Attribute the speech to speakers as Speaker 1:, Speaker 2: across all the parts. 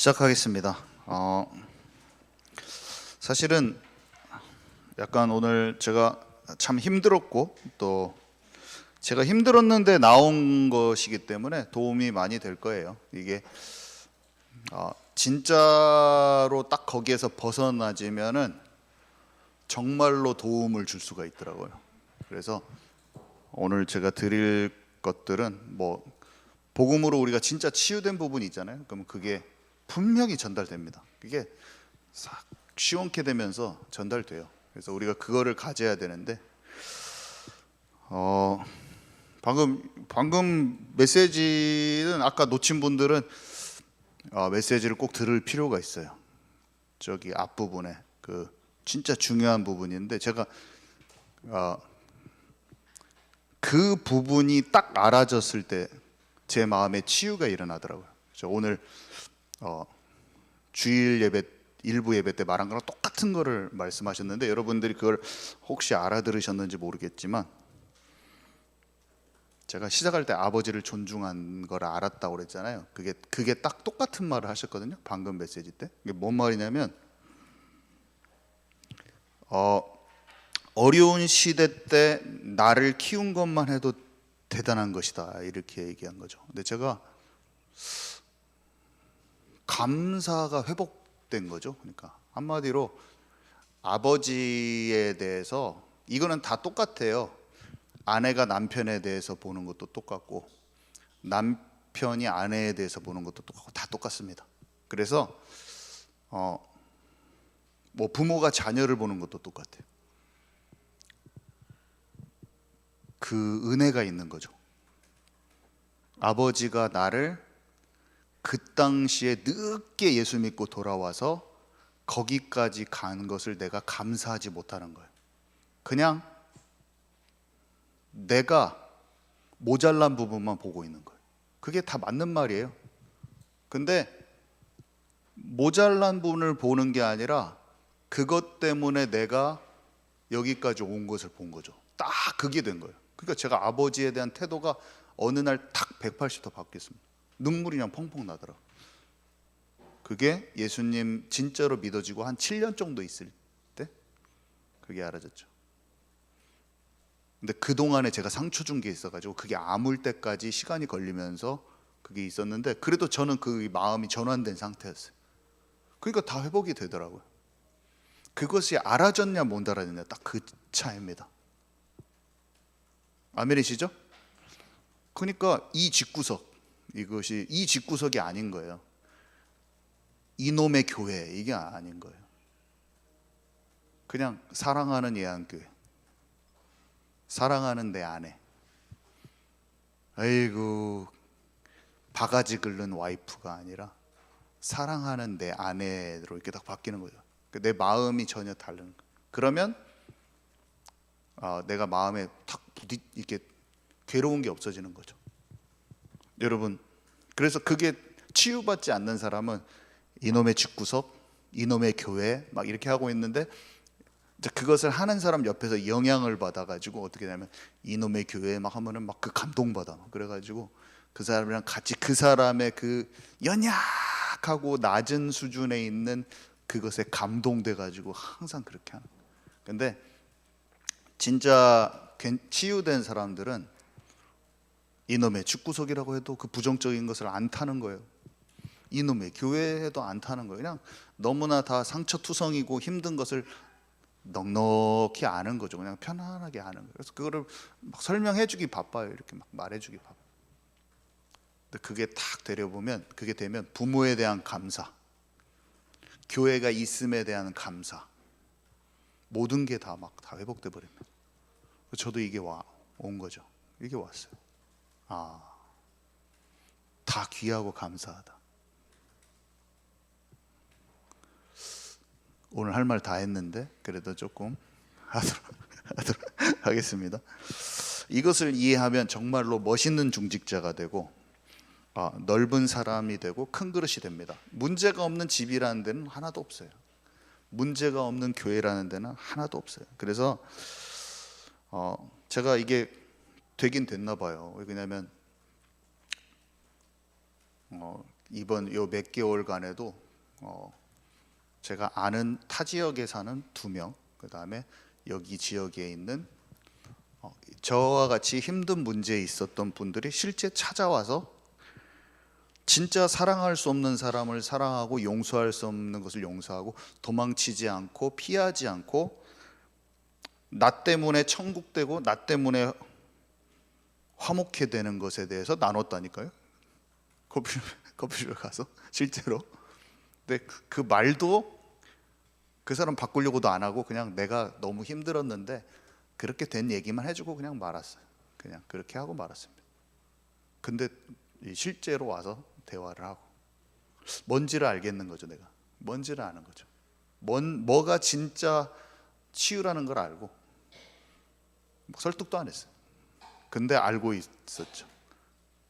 Speaker 1: 시작하겠습니다. 사실은 약간 오늘 제가 참 힘들었고 또 제가 힘들었는데 나온 것이기 때문에 도움이 많이 될 거예요. 이게 진짜로 딱 거기에서 벗어나지면은 정말로 도움을 줄 수가 있더라고요. 그래서 오늘 제가 드릴 것들은 뭐 복음으로 우리가 진짜 치유된 부분이 있잖아요. 그럼 그게 분명히 전달됩니다. 그게 싹 시원케 되면서 전달돼요. 그래서 우리가 그거를 가져야 되는데 방금 메시지는 아까 놓친 분들은 메시지를 꼭 들을 필요가 있어요. 저기 앞부분에 그 진짜 중요한 부분인데 제가 그 부분이 딱 알아졌을 때 제 마음에 치유가 일어나더라고요. 오늘 주일 예배 일부 예배 때 말한 거랑 똑같은 거를 말씀하셨는데 여러분들이 그걸 혹시 알아들으셨는지 모르겠지만 제가 시작할 때 아버지를 존중한 걸 알았다고 그랬잖아요. 그게 딱 똑같은 말을 하셨거든요. 방금 메시지 때. 이게 뭔 말이냐면 어려운 시대 때 나를 키운 것만 해도 대단한 것이다 이렇게 얘기한 거죠. 근데 제가 감사가 회복된 거죠. 그러니까 한마디로 아버지에 대해서 이거는 다 똑같아요. 아내가 남편에 대해서 보는 것도 똑같고 남편이 아내에 대해서 보는 것도 똑같고 다 똑같습니다. 그래서 뭐 부모가 자녀를 보는 것도 똑같아요. 그 은혜가 있는 거죠. 아버지가 나를 그 당시에 늦게 예수 믿고 돌아와서 거기까지 간 것을 내가 감사하지 못하는 거예요. 그냥 내가 모자란 부분만 보고 있는 거예요. 그게 다 맞는 말이에요. 근데 모자란 부분을 보는 게 아니라 그것 때문에 내가 여기까지 온 것을 본 거죠. 딱 그게 된 거예요. 그러니까 제가 아버지에 대한 태도가 어느 날 탁 180도 바뀌었습니다. 눈물이 그냥 펑펑 나더라고요. 그게 예수님 진짜로 믿어지고 한 7년 정도 있을 때 그게 알아졌죠. 근데 그동안에 제가 상처 준 게 있어가지고 그게 아물 때까지 시간이 걸리면서 그게 있었는데 그래도 저는 그 마음이 전환된 상태였어요. 그러니까 다 회복이 되더라고요. 그것이 알아졌냐 못 알아졌냐 딱 그 차이입니다. 아멘이시죠? 그러니까 이 집구석 이것이 이 집구석이 아닌 거예요. 이놈의 교회 이게 아닌 거예요. 그냥 사랑하는 예안교회, 사랑하는 내 아내, 아이고 바가지 긁는 와이프가 아니라 사랑하는 내 아내로 이렇게 딱 바뀌는 거죠. 내 마음이 전혀 다른 거예요. 그러면 내가 마음에 탁 이렇게 괴로운 게 없어지는 거죠. 여러분, 그래서 그게 치유받지 않는 사람은 이놈의 집구석, 이놈의 교회 막 이렇게 하고 있는데 이제 그것을 하는 사람 옆에서 영향을 받아가지고 어떻게 되냐면 이놈의 교회 막 하면은 막 그 감동받아. 그래가지고 그 사람이랑 같이 그 사람의 그 연약하고 낮은 수준에 있는 그것에 감동돼가지고 항상 그렇게 하는. 근데 진짜 치유된 사람들은 이놈의 집구석이라고 해도 그 부정적인 것을 안 타는 거예요. 이놈의 교회에도 안 타는 거예요. 그냥 너무나 다 상처투성이고 힘든 것을 넉넉히 아는 거죠. 그냥 편안하게 아는 거예요. 그래서 그거를 막 설명해주기 바빠요. 이렇게 막 말해주기 바빠. 근데 그게 탁 데려보면 그게 되면 부모에 대한 감사, 교회가 있음에 대한 감사, 모든 게 다 막 다 회복돼 버립니다. 저도 이게 온 거죠. 이게 왔어요. 다 귀하고 감사하다. 오늘 할 말 다 했는데 그래도 조금 하도록 하겠습니다. 이것을 이해하면 정말로 멋있는 중직자가 되고 넓은 사람이 되고 큰 그릇이 됩니다. 문제가 없는 집이라는 데는 하나도 없어요. 문제가 없는 교회라는 데는 하나도 없어요. 그래서 제가 이게 되긴 됐나 봐요. 왜냐하면 이번 요 몇 개월간에도 제가 아는 타 지역에 사는 2명, 그 다음에 여기 지역에 있는 저와 같이 힘든 문제에 있었던 분들이 실제 찾아와서 진짜 사랑할 수 없는 사람을 사랑하고 용서할 수 없는 것을 용서하고 도망치지 않고 피하지 않고 나 때문에 천국 되고 나 때문에 화목해 되는 것에 대해서 나눴다니까요. 커피숍에 가서 실제로. 근데 그 말도 그 사람 바꾸려고도 안 하고 그냥 내가 너무 힘들었는데 그렇게 된 얘기만 해주고 그냥 말았어요. 그냥 그렇게 하고 말았습니다. 근데 실제로 와서 대화를 하고 뭔지를 알겠는 거죠. 내가 뭔지를 아는 거죠. 뭐가 진짜 치유라는 걸 알고 설득도 안 했어요. 근데 알고 있었죠.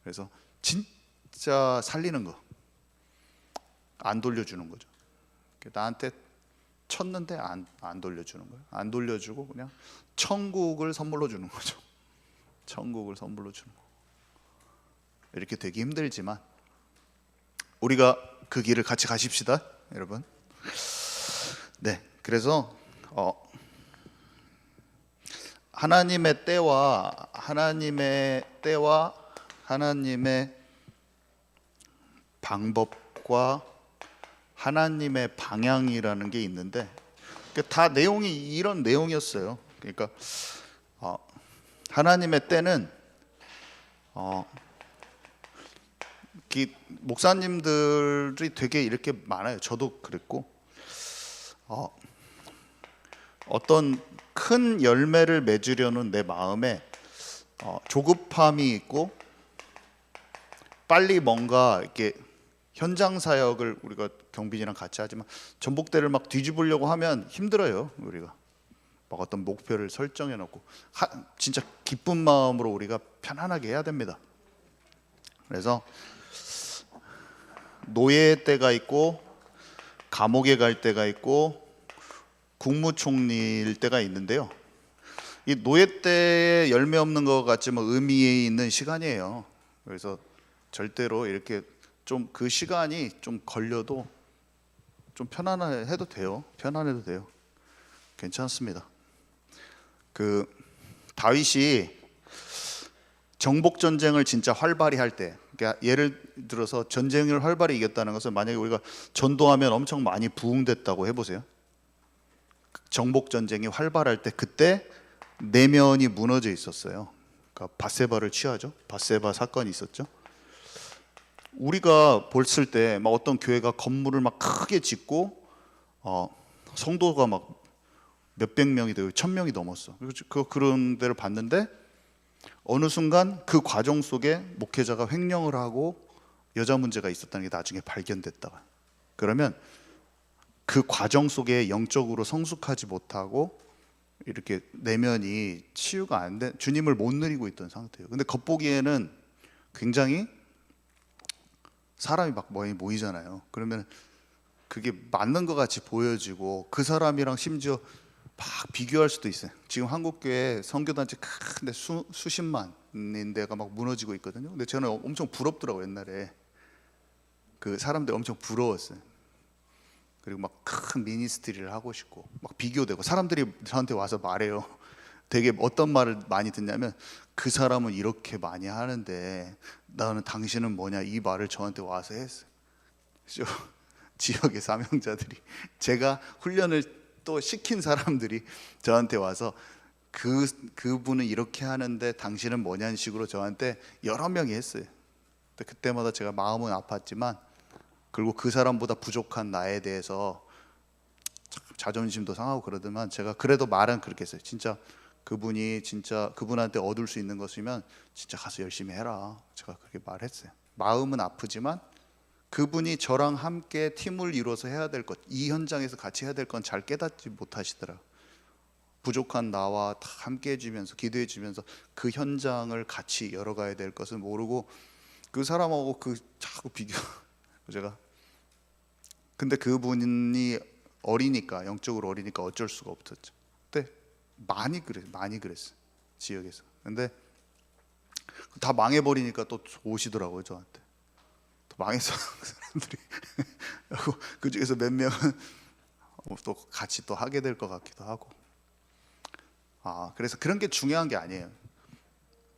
Speaker 1: 그래서 진짜 살리는 거 안 돌려주는 거죠. 나한테 쳤는데 안 돌려주는 거예요. 안 돌려주고 그냥 천국을 선물로 주는 거죠. 천국을 선물로 주는 거. 이렇게 되기 힘들지만 우리가 그 길을 같이 가십시다, 여러분. 네, 그래서 하나님의 때와 하나님의 방법과 하나님의 방향이라는 게 있는데 다 내용이 이런 내용이었어요. 그러니까 하나님의 때는 목사님들이 되게 이렇게 많아요. 저도 그랬고 어떤 큰 열매를 맺으려는 내 마음에 조급함이 있고 빨리 뭔가 이렇게 현장 사역을 우리가 경빈이랑 같이 하지만 전복대를 막 뒤집으려고 하면 힘들어요. 우리가 막 어떤 목표를 설정해 놓고 진짜 기쁜 마음으로 우리가 편안하게 해야 됩니다. 그래서 노예 때가 있고 감옥에 갈 때가 있고 국무총리일 때가 있는데요. 이 노예 때에 열매 없는 것 같지만 의미 있는 시간이에요. 그래서 절대로 이렇게 좀 그 시간이 좀 걸려도 좀 편안해도 돼요. 편안해도 돼요. 괜찮습니다. 그 다윗이 정복 전쟁을 진짜 활발히 할 때, 그러니까 예를 들어서 전쟁을 활발히 이겼다는 것은 만약에 우리가 전도하면 엄청 많이 부흥됐다고 해보세요. 정복 전쟁이 활발할 때 그때 내면이 무너져 있었어요. 그러니까 밧세바를 취하죠. 밧세바 사건이 있었죠. 우리가 봤을 때 막 어떤 교회가 건물을 막 크게 짓고 성도가 막 몇백 명이 되고 1,000명이 넘었어. 그런 데를 봤는데 어느 순간 그 과정 속에 목회자가 횡령을 하고 여자 문제가 있었다는 게 나중에 발견됐다. 그러면 그 과정 속에 영적으로 성숙하지 못하고 이렇게 내면이 치유가 안 된, 주님을 못 누리고 있던 상태예요. 근데 겉보기에는 굉장히 사람이 막 많이 모이잖아요. 그러면 그게 맞는 것 같이 보여지고 그 사람이랑 심지어 막 비교할 수도 있어요. 지금 한국교회 선교단체 큰데 수십만인 데가 막 무너지고 있거든요. 근데 저는 엄청 부럽더라고요. 옛날에 그 사람들 엄청 부러웠어요. 그리고 막 큰 미니스트리를 하고 싶고 막 비교되고 사람들이 저한테 와서 말해요. 되게 어떤 말을 많이 듣냐면 그 사람은 이렇게 많이 하는데 나는 당신은 뭐냐 이 말을 저한테 와서 했어요. 지역의 사명자들이 제가 훈련을 또 시킨 사람들이 저한테 와서 그분은 이렇게 하는데 당신은 뭐냐는 식으로 저한테 여러 명이 했어요. 근데 그때마다 제가 마음은 아팠지만 그리고 그 사람보다 부족한 나에 대해서 자존심도 상하고 그러더만 제가 그래도 말은 그렇게 했어요. 진짜 그분이 진짜 그분한테 얻을 수 있는 것이면 진짜 가서 열심히 해라. 제가 그렇게 말했어요. 마음은 아프지만 그분이 저랑 함께 팀을 이루어서 해야 될 것, 이 현장에서 같이 해야 될 건 잘 깨닫지 못하시더라. 부족한 나와 다 함께 해주면서 기도해 주면서 그 현장을 같이 열어가야 될 것을 모르고 그 사람하고 자꾸 비교. 제가 근데 그분이 어리니까 영적으로 어리니까 어쩔 수가 없었죠. 근데 많이 그랬어요 지역에서. 근데 다 망해버리니까 또 오시더라고요 저한테. 망해서 사람들이 그 중에서 몇 명은 또 같이 또 하게 될 것 같기도 하고. 그래서 그런 게 중요한 게 아니에요.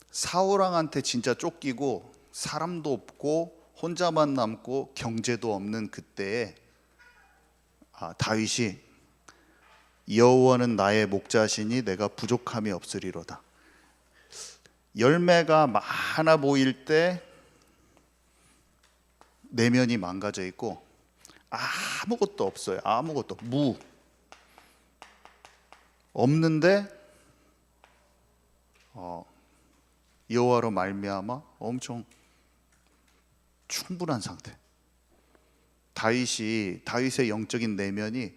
Speaker 1: 사울왕한테 진짜 쫓기고 사람도 없고 혼자만 남고 경제도 없는 그때에 다윗이 여호와는 나의 목자시니 내가 부족함이 없으리로다. 열매가 많아 보일 때 내면이 망가져 있고 아무것도 없어요. 아무것도 무 없는데 여호와로 말미암아 엄청 충분한 상태. 다윗의 영적인 내면이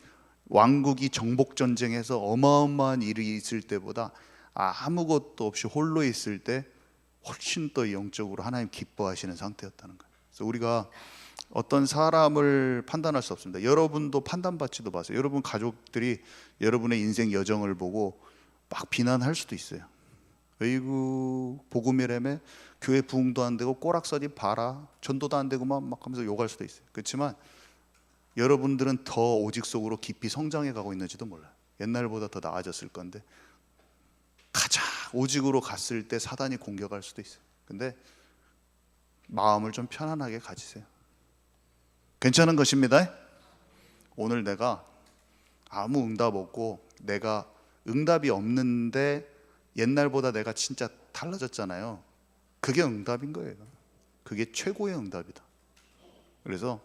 Speaker 1: 왕국이 정복 전쟁에서 어마어마한 일이 있을 때보다 아무것도 없이 홀로 있을 때 훨씬 더 영적으로 하나님 기뻐하시는 상태였다는 거예요. 그래서 우리가 어떤 사람을 판단할 수 없습니다. 여러분도 판단받지도 마세요. 여러분 가족들이 여러분의 인생 여정을 보고 막 비난할 수도 있어요. 어이구 복음이라며 교회 부흥도 안 되고 꼬락서리 봐라 전도도 안 되고만 막 하면서 욕할 수도 있어요. 그렇지만 여러분들은 더 오직 속으로 깊이 성장해 가고 있는지도 몰라요. 옛날보다 더 나아졌을 건데 가장 오직으로 갔을 때 사단이 공격할 수도 있어요. 근데 마음을 좀 편안하게 가지세요. 괜찮은 것입니다. 오늘 내가 아무 응답 없고 내가 응답이 없는데 옛날보다 내가 진짜 달라졌잖아요. 그게 응답인 거예요. 그게 최고의 응답이다. 그래서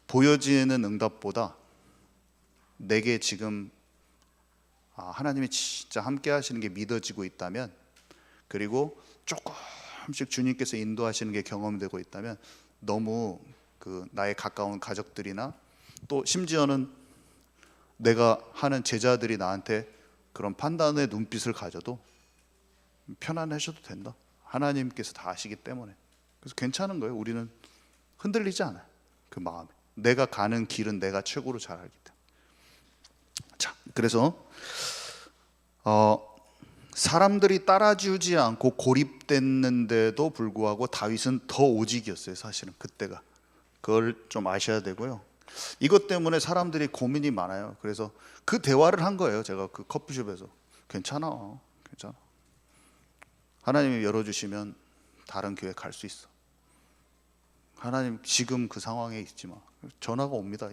Speaker 1: 보여지는 응답보다 내게 지금 하나님이 진짜 함께 하시는 게 믿어지고 있다면, 그리고 조금씩 주님께서 인도하시는 게 경험되고 있다면 너무 나의 가까운 가족들이나 또 심지어는 내가 하는 제자들이 나한테 그런 판단의 눈빛을 가져도 편안하셔도 된다. 하나님께서 다 아시기 때문에. 그래서 괜찮은 거예요. 우리는 흔들리지 않아요. 그 마음에 내가 가는 길은 내가 최고로 잘 알기 때문에. 자, 그래서 사람들이 따라주지 않고 고립됐는데도 불구하고 다윗은 더 오직이었어요. 사실은 그때가. 그걸 좀 아셔야 되고요. 이것 때문에 사람들이 고민이 많아요. 그래서 그 대화를 한 거예요. 제가 그 커피숍에서. 괜찮아. 하나님이 열어주시면 다른 교회 갈 수 있어. 하나님 지금 그 상황에 있지 마. 전화가 옵니다.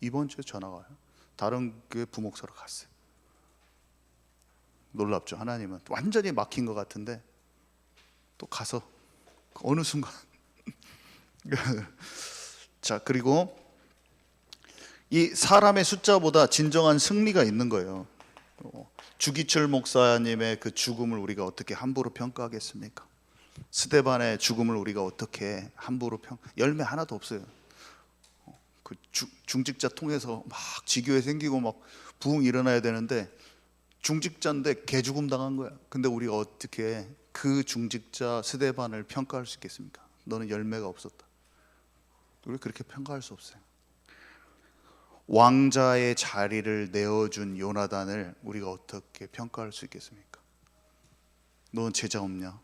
Speaker 1: 이번 주에 전화가 와요. 다른 교회 부목사로 갔어요. 놀랍죠. 하나님은 완전히 막힌 것 같은데 또 가서 어느 순간 자, 그리고 이 사람의 숫자보다 진정한 승리가 있는 거예요. 주기철 목사님의 그 죽음을 우리가 어떻게 함부로 평가하겠습니까? 스데반의 죽음을 우리가 어떻게 함부로 열매 하나도 없어요. 그 중직자 통해서 막 지교회 생기고 막 부흥 일어나야 되는데 중직자인데 개죽음 당한 거야. 근데 우리가 어떻게 그 중직자 스데반을 평가할 수 있겠습니까? 너는 열매가 없었다. 우리 그렇게 평가할 수 없어요. 왕자의 자리를 내어준 요나단을 우리가 어떻게 평가할 수 있겠습니까? 너는 제자 없냐?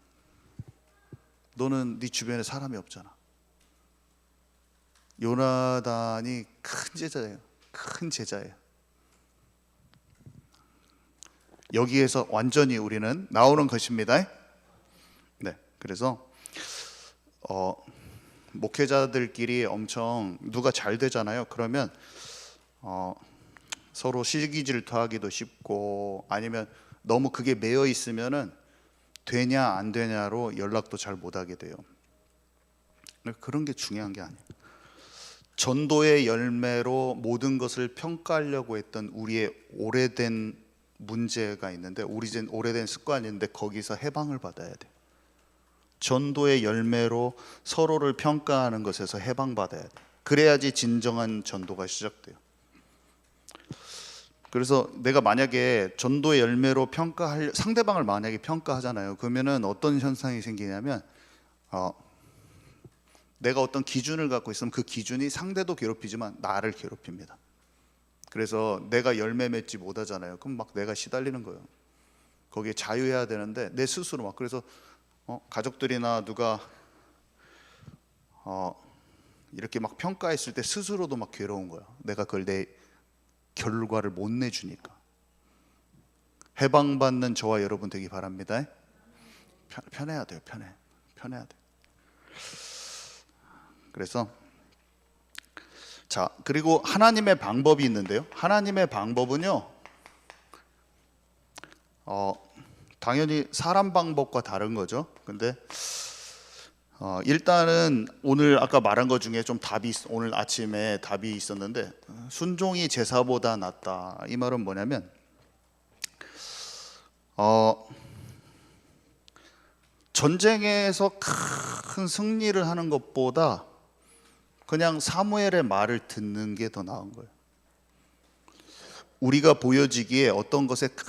Speaker 1: 너는 네 주변에 사람이 없잖아. 요나단이 큰 제자예요. 큰 제자예요. 여기에서 완전히 우리는 나오는 것입니다. 네, 그래서 목회자들끼리 엄청 누가 잘 되잖아요. 그러면 서로 시기질투하기도 쉽고, 아니면 너무 그게 매여 있으면은 되냐 안 되냐로 연락도 잘 못하게 돼요. 그런 게 중요한 게 아니에요. 전도의 열매로 모든 것을 평가하려고 했던 우리의 오래된 문제가 있는데, 오래된 습관이 있는데 거기서 해방을 받아야 돼요. 전도의 열매로 서로를 평가하는 것에서 해방받아야 돼요. 그래야지 진정한 전도가 시작돼요. 그래서 내가 만약에 전도의 열매로 상대방을 만약에 평가하잖아요. 그러면은 어떤 현상이 생기냐면 내가 어떤 기준을 갖고 있으면 그 기준이 상대도 괴롭히지만 나를 괴롭힙니다. 그래서 내가 열매 맺지 못하잖아요. 그럼 막 내가 시달리는 거예요. 거기에 자유해야 되는데 내 스스로 막. 그래서 가족들이나 누가 이렇게 막 평가했을 때 스스로도 막 괴로운 거야. 내가 그걸 내 결과를 못 내주니까. 해방받는 저와 여러분 되기 바랍니다. 편해야 돼요. 편해야 돼. 그래서 자, 그리고 하나님의 방법이 있는데요. 하나님의 방법은요, 당연히 사람 방법과 다른 거죠. 근데 일단은 오늘 아까 말한 것 중에 좀 오늘 아침에 답이 있었는데, 순종이 제사보다 낫다. 이 말은 뭐냐면 전쟁에서 큰 승리를 하는 것보다 그냥 사무엘의 말을 듣는 게 더 나은 거예요. 우리가 보여지기에 어떤 것에 큰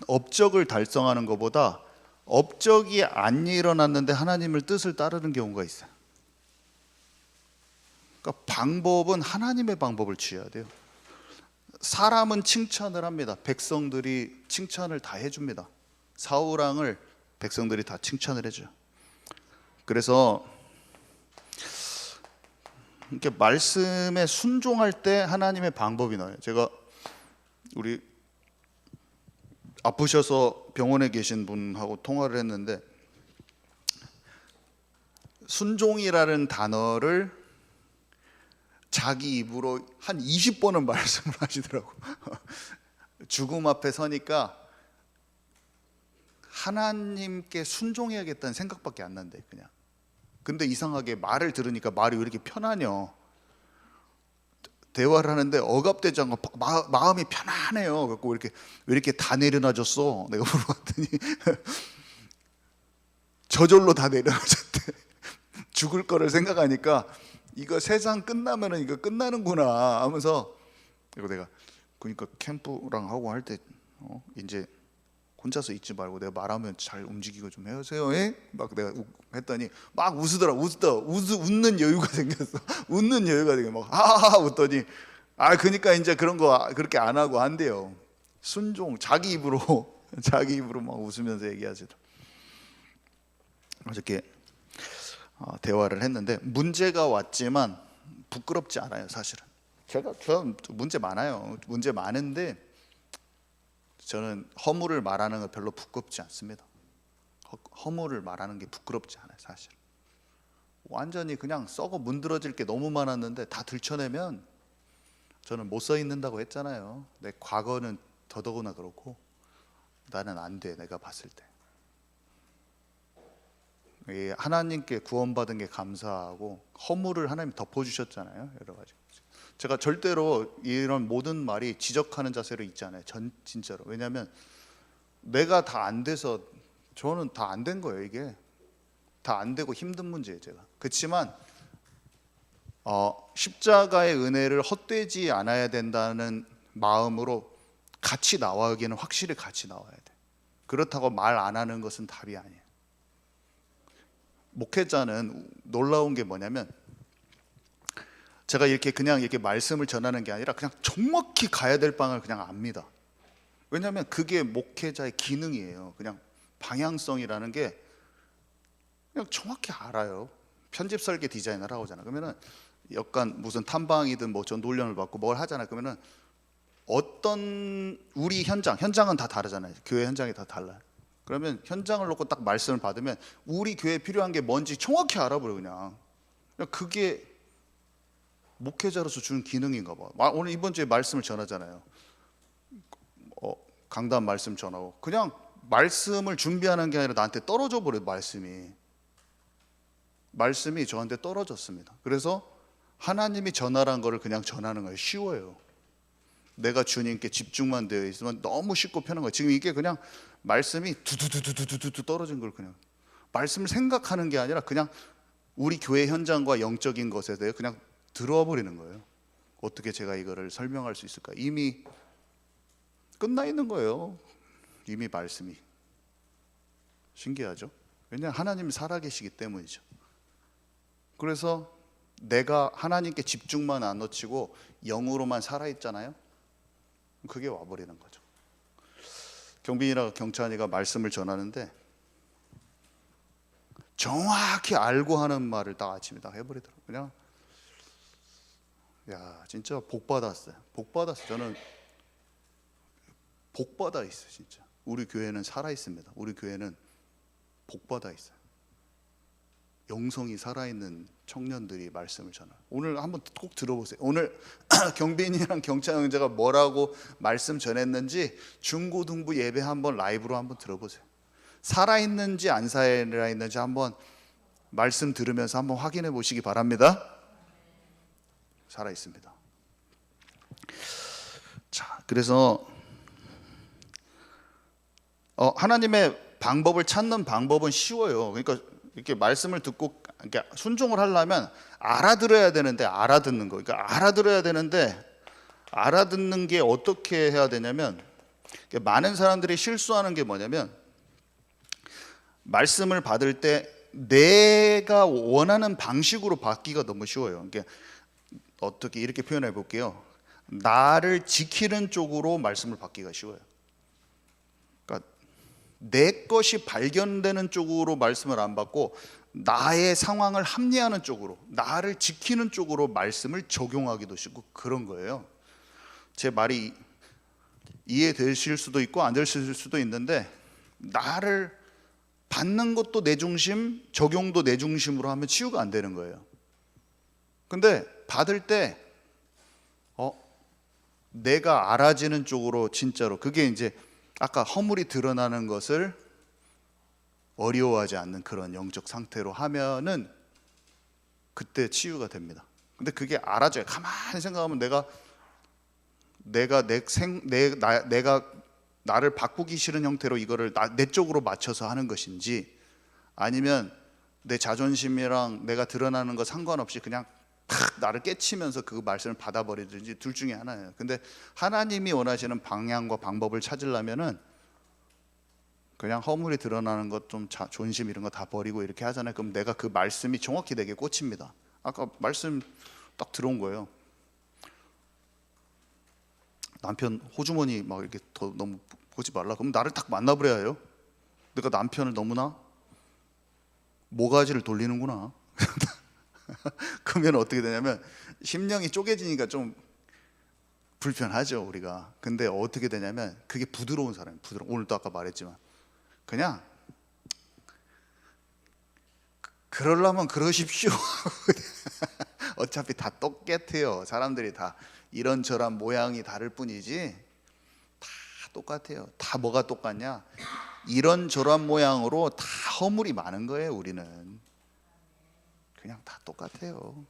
Speaker 1: 업적을 달성하는 것보다 업적이 안 일어났는데 하나님의 뜻을 따르는 경우가 있어요. 그러니까 방법은 하나님의 방법을 취해야 돼요. 사람은 칭찬을 합니다. 백성들이 칭찬을 다 해줍니다. 사울 왕을 백성들이 다 칭찬을 해줘요. 그래서 이렇게 말씀에 순종할 때 하나님의 방법이 나와요. 제가 우리 아프셔서 병원에 계신 분하고 통화를 했는데, 순종이라는 단어를 자기 입으로 한 20번은 말씀을 하시더라고. 죽음 앞에 서니까 하나님께 순종해야겠다는 생각밖에 안 난대, 그냥. 근데 이상하게 말을 들으니까 말이 왜 이렇게 편하냐. 대화를 하는데 억압되지 않고 마음이 편안해요. 그래서 왜 이렇게 다 내려놔졌어? 내가 물어봤더니 저절로 다 내려놔졌대. 죽을 거를 생각하니까 이거 세상 끝나면은 이거 끝나는구나 하면서, 이거 내가 그러니까 캠프랑 하고 할 때 이제 혼자서 있지 말고 내가 말하면 잘 움직이고 좀 해주세요. 막 내가 했더니 막 웃는 여유가 생겼어. 웃는 여유가 되게 막 하하하 웃더니, 그러니까 이제 그런 거 그렇게 안 하고 한대요. 순종, 자기 입으로 막 웃으면서 얘기하시더라고. 어저께 대화를 했는데 문제가 왔지만 부끄럽지 않아요, 사실은. 저 문제 많아요. 문제 많은데 저는 허물을 말하는 거 별로 부끄럽지 않습니다. 허물을 말하는 게 부끄럽지 않아요, 사실. 완전히 그냥 썩어 문드러질 게 너무 많았는데 다 들춰내면 저는 못 서 있는다고 했잖아요. 내 과거는 더더구나 그렇고 나는 안 돼, 내가 봤을 때. 하나님께 구원받은 게 감사하고 허물을 하나님 덮어주셨잖아요, 여러 가지. 제가 절대로 이런 모든 말이 지적하는 자세로 있지 않아요. 진짜로. 왜냐하면 내가 다 안 돼서, 저는 다 안 된 거예요. 이게 다 안 되고 힘든 문제예요, 제가. 그렇지만 십자가의 은혜를 헛되지 않아야 된다는 마음으로 같이 나와야기는 확실히 같이 나와야 돼. 그렇다고 말 안 하는 것은 답이 아니에요. 목회자는 놀라운 게 뭐냐면, 제가 그냥 이렇게 말씀을 전하는 게 아니라 그냥 정확히 가야 될 방을 그냥 압니다. 왜냐하면 그게 목회자의 기능이에요. 그냥 방향성이라는 게 그냥 정확히 알아요. 편집 설계 디자인을 하고잖아. 그러면은 약간 무슨 탐방이든 뭐 전 훈련을 받고 뭘 하잖아. 그러면은 어떤 우리 현장은 다 다르잖아요. 교회 현장이 다 달라요. 그러면 현장을 놓고 딱 말씀을 받으면 우리 교회에 필요한 게 뭔지 정확히 알아버려. 그냥 그게 목회자로서 주는 기능인가 봐. 오늘 이번 주에 말씀을 전하잖아요. 강단 말씀 전하고 그냥 말씀을 준비하는 게 아니라 나한테 떨어져 버려. 말씀이 저한테 떨어졌습니다. 그래서 하나님이 전하라는 거를 그냥 전하는 거예요. 쉬워요. 내가 주님께 집중만 되어 있으면 너무 쉽고 편한 거예요. 지금 이게 그냥 말씀이 두두두두두두 떨어진 걸 그냥 말씀을 생각하는 게 아니라 그냥 우리 교회 현장과 영적인 것에 대해 그냥 들어와 버리는 거예요. 어떻게 제가 이거를 설명할 수 있을까? 이미 끝나 있는 거예요. 이미 말씀이. 신기하죠? 왜냐하면 하나님이 살아계시기 때문이죠. 그래서 내가 하나님께 집중만 안 놓치고 영으로만 살아있잖아요. 그게 와버리는 거죠. 경빈이랑 경찬이가 말씀을 전하는데 정확히 알고 하는 말을 딱 아침에 딱 해버리더라고요. 그냥 야 진짜 복 받았어요. 복 받았어요. 저는 복 받아 있어요. 진짜 우리 교회는 살아 있습니다. 우리 교회는 복 받아 있어요. 영성이 살아있는 청년들이 말씀을 전하요. 오늘 한번 꼭 들어보세요. 오늘 경빈이랑 경찬 형제가 뭐라고 말씀 전했는지 중고등부 예배 한번 라이브로 한번 들어보세요. 살아있는지 안 살아있는지 한번 말씀 들으면서 한번 확인해 보시기 바랍니다. 살아있습니다. 자, 그래서 하나님의 방법을 찾는 방법은 쉬워요. 그러니까 이렇게 말씀을 듣고 순종을 하려면 알아들어야 되는데 알아듣는 거. 그러니까 알아들어야 되는데 알아듣는 게 어떻게 해야 되냐면 많은 사람들이 실수하는 게 뭐냐면 말씀을 받을 때 내가 원하는 방식으로 받기가 너무 쉬워요. 그러니까 어떻게 이렇게 표현해 볼게요. 나를 지키는 쪽으로 말씀을 받기가 쉬워요. 그러니까 내 것이 발견되는 쪽으로 말씀을 안 받고 나의 상황을 합리화하는 쪽으로, 나를 지키는 쪽으로 말씀을 적용하기도 쉽고 그런 거예요. 제 말이 이해되실 수도 있고 안 되실 수도 있는데 나를 받는 것도 내 중심, 적용도 내 중심으로 하면 치유가 안 되는 거예요. 근데 받을 때 내가 알아지는 쪽으로 진짜로 그게 이제 아까 허물이 드러나는 것을 어려워하지 않는 그런 영적 상태로 하면은 그때 치유가 됩니다. 근데 그게 알아져요. 가만히 생각하면 내가 나를 바꾸기 싫은 형태로 이거를 내 쪽으로 맞춰서 하는 것인지 아니면 내 자존심이랑 내가 드러나는 거 상관없이 그냥 탁 나를 깨치면서 그 말씀을 받아버리든지 둘 중에 하나예요. 근데 하나님이 원하시는 방향과 방법을 찾으려면은 그냥 허물이 드러나는 것 좀 존심 이런 거 다 버리고 이렇게 하잖아요. 그럼 내가 그 말씀이 정확히 내게 꽂힙니다. 아까 말씀 딱 들어온 거예요. 남편 호주머니 막 이렇게 더 너무 보지 말라. 그럼 나를 딱 만나버려야 해요. 내가 남편을 너무나 모가지를 돌리는구나. 그러면 어떻게 되냐면 심령이 쪼개지니까 좀 불편하죠 우리가. 근데 어떻게 되냐면 그게 부드러운 사람이에요. 오늘도 아까 말했지만 그냥 그러려면 그러십시오. 어차피 다 똑같아요. 사람들이 다 이런저런 모양이 다를 뿐이지 다 똑같아요. 다 뭐가 똑같냐? 이런저런 모양으로 다 허물이 많은 거예요. 우리는 그냥 다 똑같아요.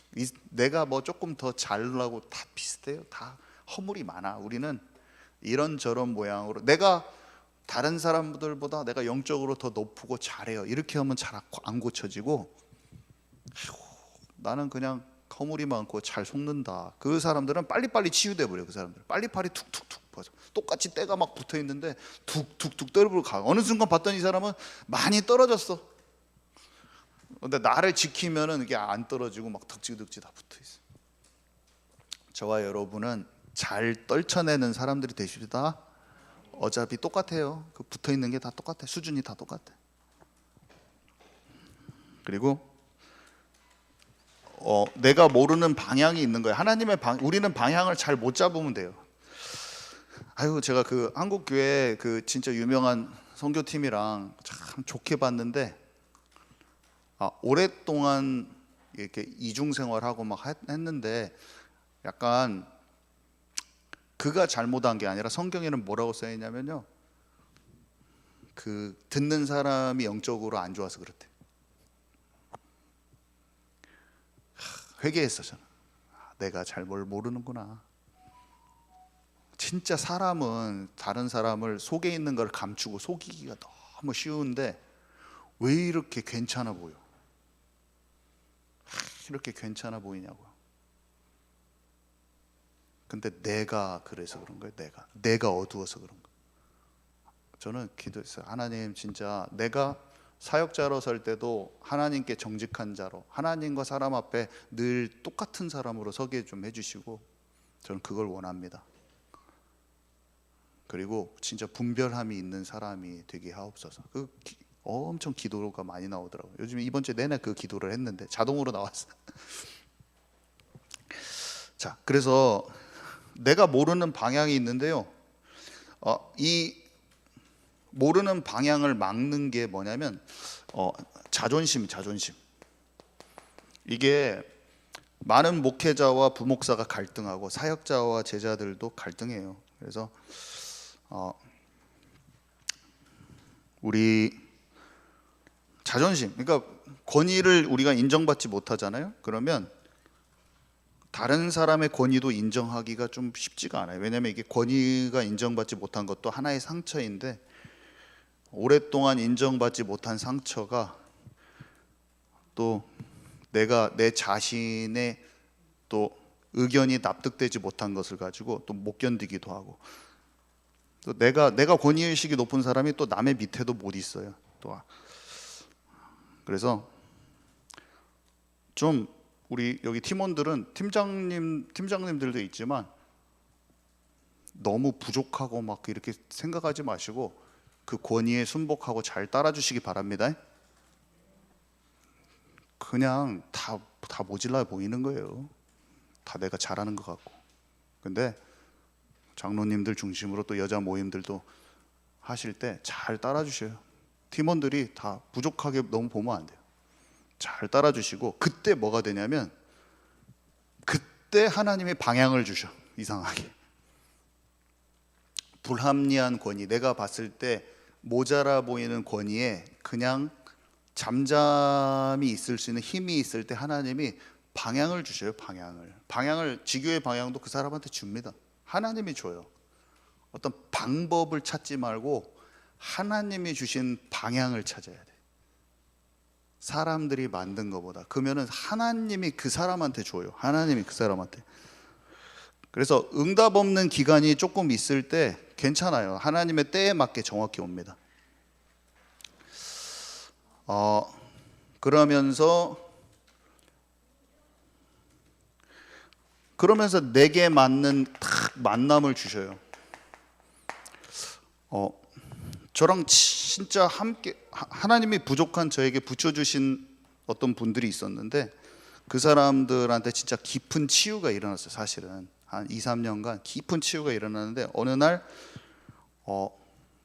Speaker 1: 내가 뭐 조금 더 잘나고 다 비슷해요. 다 허물이 많아. 우리는 이런저런 모양으로 내가 다른 사람들보다 내가 영적으로 더 높고 잘해요. 이렇게 하면 잘 안 고쳐지고 나는 그냥 허물이 많고 잘 속는다. 그 사람들은 빨리빨리 치유돼 버려. 그 사람들 빨리빨리 툭툭툭 퍼져. 똑같이 때가 막 붙어 있는데 툭툭툭 떨어지고 가. 어느 순간 봤더니 이 사람은 많이 떨어졌어. 근데 나를 지키면은 이게 안 떨어지고 막 덕지덕지 다 붙어 있어. 저와 여러분은 잘 떨쳐내는 사람들이 되십시다. 어차피 똑같아요. 그 붙어 있는 게 다 똑같아. 수준이 다 똑같아. 그리고 내가 모르는 방향이 있는 거예요. 우리는 방향을 잘 못 잡으면 돼요. 아유, 제가 그 한국 교회 그 진짜 유명한 선교팀이랑 참 좋게 봤는데 오랫동안 이렇게 이중 생활하고 막 했는데 약간 그가 잘못한 게 아니라 성경에는 뭐라고 써 있냐면요. 그 듣는 사람이 영적으로 안 좋아서 그렇대. 회개했어 저는. 내가 잘 뭘 모르는구나. 진짜 사람은 다른 사람을 속에 있는 걸 감추고 속이기가 너무 쉬운데 왜 이렇게 괜찮아 보여? 이렇게 괜찮아 보이냐고요. 근데 내가 그래서 그런 거예요. 내가 어두워서 그런 거예요. 저는 기도했어요. 하나님 진짜 내가 사역자로 설 때도 하나님께 정직한 자로 하나님과 사람 앞에 늘 똑같은 사람으로 서게 좀 해주시고 저는 그걸 원합니다. 그리고 진짜 분별함이 있는 사람이 되게 하옵소서. 엄청 기도가 많이 나오더라고요. 요즘 이번 주 내내 그 기도를 했는데 자동으로 나왔어요. 자, 그래서 내가 모르는 방향이 있는데요. 이 모르는 방향을 막는 게 뭐냐면 자존심. 이게 많은 목회자와 부목사가 갈등하고 사역자와 제자들도 갈등해요. 그래서 우리 자존심, 그러니까 권위를 우리가 인정받지 못하잖아요. 그러면 다른 사람의 권위도 인정하기가 좀 쉽지가 않아요. 왜냐하면 이게 권위가 인정받지 못한 것도 하나의 상처인데, 오랫동안 인정받지 못한 상처가 또 내가 내 자신의 또 의견이 납득되지 못한 것을 가지고 또 못 견디기도 하고, 또 내가 권위의식이 높은 사람이 또 남의 밑에도 못 있어요. 또 그래서 좀 우리 여기 팀원들은 팀장님들도 있지만 너무 부족하고 막 이렇게 생각하지 마시고 그 권위에 순복하고 잘 따라주시기 바랍니다. 그냥 다 모질라 보이는 거예요. 다 내가 잘하는 것 같고. 근데 장로님들 중심으로 또 여자 모임들도 하실 때 잘 따라주셔요. 팀원들이 다 부족하게 너무 보면 안 돼요. 잘 따라주시고, 그때 뭐가 되냐면 그때 하나님이 방향을 주셔. 이상하게 불합리한 권위, 내가 봤을 때 모자라 보이는 권위에 그냥 잠잠히 있을 수 있는 힘이 있을 때 하나님이 방향을 주셔요. 방향을 지교의 방향도 그 사람한테 줍니다. 하나님이 줘요. 어떤 방법을 찾지 말고 하나님이 주신 방향을 찾아야 돼. 사람들이 만든 것보다. 그러면은 하나님이 그 사람한테 줘요. 하나님이 그 사람한테. 그래서 응답 없는 기간이 조금 있을 때 괜찮아요. 하나님의 때에 맞게 정확히 옵니다. 그러면서 내게 맞는 딱 만남을 주셔요. 저랑 진짜 함께 하나님이 부족한 저에게 붙여주신 어떤 분들이 있었는데, 그 사람들한테 진짜 깊은 치유가 일어났어요. 사실은 한 2, 3년간 깊은 치유가 일어났는데, 어느 날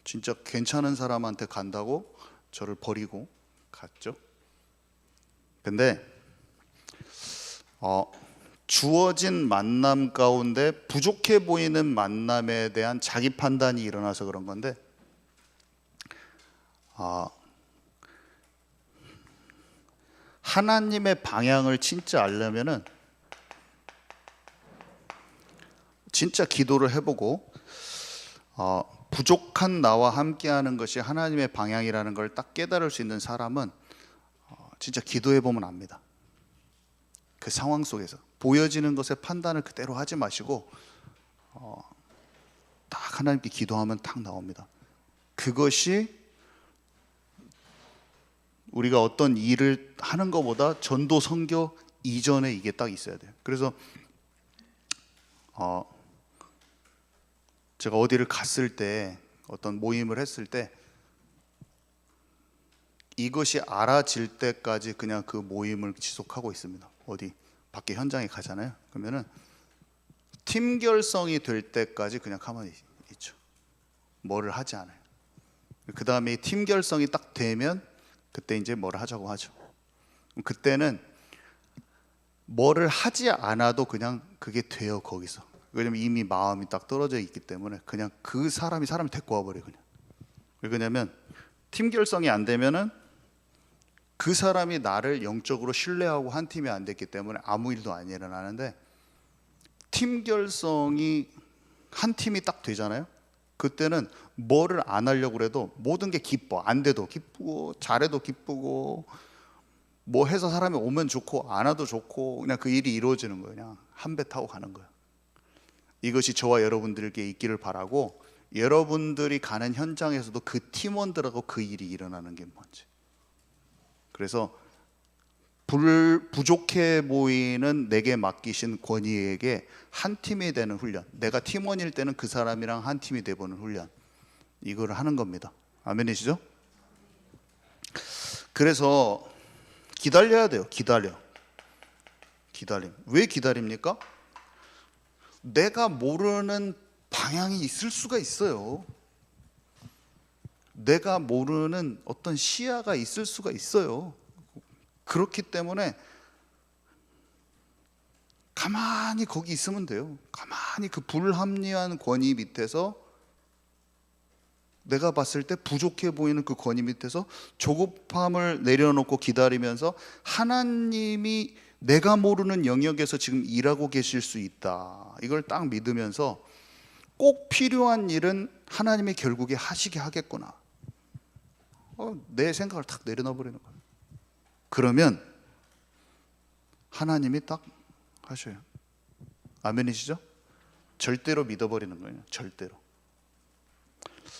Speaker 1: 진짜 괜찮은 사람한테 간다고 저를 버리고 갔죠. 근데 주어진 만남 가운데 부족해 보이는 만남에 대한 자기 판단이 일어나서 그런 건데, 하나님의 방향을 진짜 알려면은 진짜 기도를 해보고 부족한 나와 함께하는 것이 하나님의 방향이라는 걸 딱 깨달을 수 있는 사람은 진짜 기도해보면 압니다. 그 상황 속에서 보여지는 것의 판단을 그대로 하지 마시고 딱 하나님께 기도하면 딱 나옵니다. 그것이 우리가 어떤 일을 하는 것보다 전도 선교 이전에 이게 딱 있어야 돼요. 그래서 제가 어디를 갔을 때, 어떤 모임을 했을 때, 이것이 알아질 때까지 그냥 그 모임을 지속하고 있습니다. 어디 밖에 현장에 가잖아요. 그러면은 팀 결성이 될 때까지 그냥 가만히 있죠. 뭐를 하지 않아요. 그 다음에 팀 결성이 딱 되면 그때 이제 뭐를 하자고 하죠. 그때는 뭐를 하지 않아도 그냥 그게 돼요. 거기서. 왜냐면 이미 마음이 딱 떨어져 있기 때문에 그냥 그 사람이 데리고 와버려요. 그냥. 왜냐면 팀 결성이 안 되면은 그 사람이 나를 영적으로 신뢰하고 한 팀이 안 됐기 때문에 아무 일도 안 일어나는데, 팀 결성이 한 팀이 딱 되잖아요. 그때는 뭐를 안 하려고 해도 모든 게 기뻐. 안 돼도 기쁘고 잘해도 기쁘고, 뭐 해서 사람이 오면 좋고 안 와도 좋고, 그냥 그 일이 이루어지는 거예요. 그냥 한 배 타고 가는 거예요. 이것이 저와 여러분들에게 있기를 바라고, 여러분들이 가는 현장에서도 그 팀원들하고 그 일이 일어나는 게 뭔지. 그래서 부족해 보이는 내게 맡기신 권위에게 한 팀이 되는 훈련, 내가 팀원일 때는 그 사람이랑 한 팀이 되보는 훈련, 이거를 하는 겁니다. 아멘이시죠? 그래서 기다려야 돼요. 기다림. 왜 기다립니까? 내가 모르는 방향이 있을 수가 있어요. 내가 모르는 어떤 시야가 있을 수가 있어요. 그렇기 때문에 가만히 거기 있으면 돼요. 가만히 그 불합리한 권위 밑에서, 내가 봤을 때 부족해 보이는 그 권위 밑에서 조급함을 내려놓고 기다리면서 하나님이 내가 모르는 영역에서 지금 일하고 계실 수 있다, 이걸 딱 믿으면서 꼭 필요한 일은 하나님이 결국에 하시게 하겠구나, 내 생각을 탁 내려놔 버리는 거예요. 그러면 하나님이 딱 하셔요. 아멘이시죠? 절대로 믿어버리는 거예요. 절대로.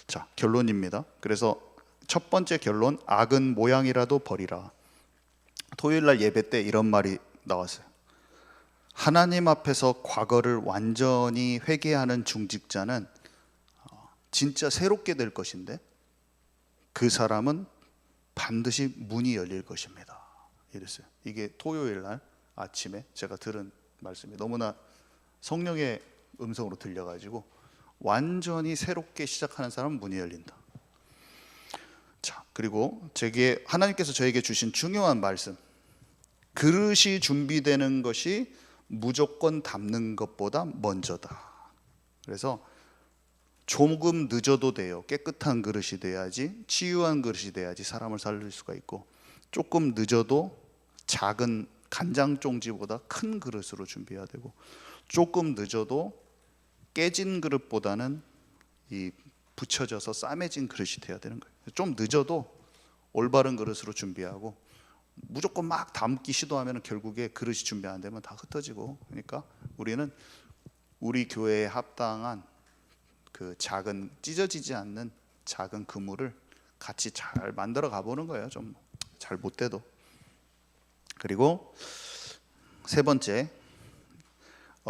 Speaker 1: 자, 결론입니다. 그래서 첫 번째 결론, 악은 모양이라도 버리라. 토요일날 예배 때 이런 말이 나왔어요. 하나님 앞에서 과거를 완전히 회개하는 중직자는 진짜 새롭게 될 것인데, 그 사람은 반드시 문이 열릴 것입니다, 이랬어요. 이게 토요일날 아침에 제가 들은 말씀이 너무나 성령의 음성으로 들려가지고, 완전히 새롭게 시작하는 사람은 문이 열린다. 자, 그리고 제게 하나님께서 저에게 주신 중요한 말씀, 그릇이 준비되는 것이 무조건 담는 것보다 먼저다. 그래서 조금 늦어도 돼요. 깨끗한 그릇이 돼야지, 치유한 그릇이 돼야지 사람을 살릴 수가 있고, 조금 늦어도 작은 간장 종지보다 큰 그릇으로 준비해야 되고, 조금 늦어도 깨진 그릇보다는 이 붙여져서 싸매진 그릇이 돼야 되는 거예요. 좀 늦어도 올바른 그릇으로 준비하고, 무조건 막 담기 시도하면 결국에 그릇이 준비 안 되면 다 흩어지고. 그러니까 우리는 우리 교회에 합당한 그 작은, 찢어지지 않는 작은 그물을 같이 잘 만들어 가보는 거예요. 좀 잘 못 돼도. 그리고 세 번째,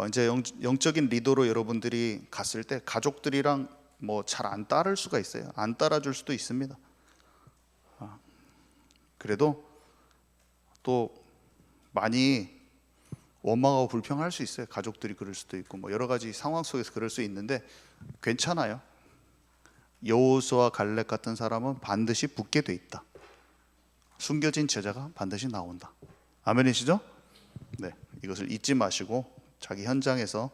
Speaker 1: 이제 영적인 리더로 여러분들이 갔을 때 가족들이랑 뭐 잘 안 따를 수가 있어요. 안 따라줄 수도 있습니다. 그래도 또 많이 원망하고 불평할 수 있어요. 가족들이 그럴 수도 있고, 뭐 여러 가지 상황 속에서 그럴 수 있는데 괜찮아요. 여호수아와 갈렙 같은 사람은 반드시 붙게 돼 있다. 숨겨진 제자가 반드시 나온다. 아멘이시죠? 네, 이것을 잊지 마시고 자기 현장에서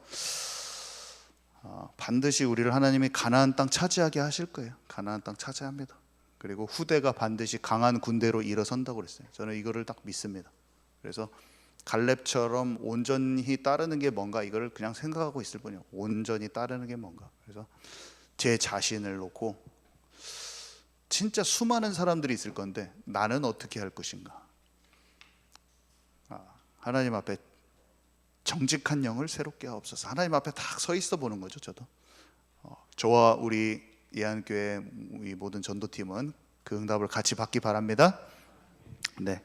Speaker 1: 반드시 우리를 하나님이 가나안 땅 차지하게 하실 거예요. 가나안 땅 차지합니다. 그리고 후대가 반드시 강한 군대로 일어선다고 그랬어요. 저는 이거를 딱 믿습니다. 그래서 갈렙처럼 온전히 따르는 게 뭔가, 이거를 그냥 생각하고 있을 뿐이에요. 온전히 따르는 게 뭔가. 그래서 제 자신을 놓고, 진짜 수많은 사람들이 있을 건데 나는 어떻게 할 것인가. 하나님 앞에 정직한 영을 새롭게 하옵소서. 하나님 앞에 딱 서 있어 보는 거죠. 저와 우리 예한교회 우리 모든 전도팀은 그 응답을 같이 받기 바랍니다. 네.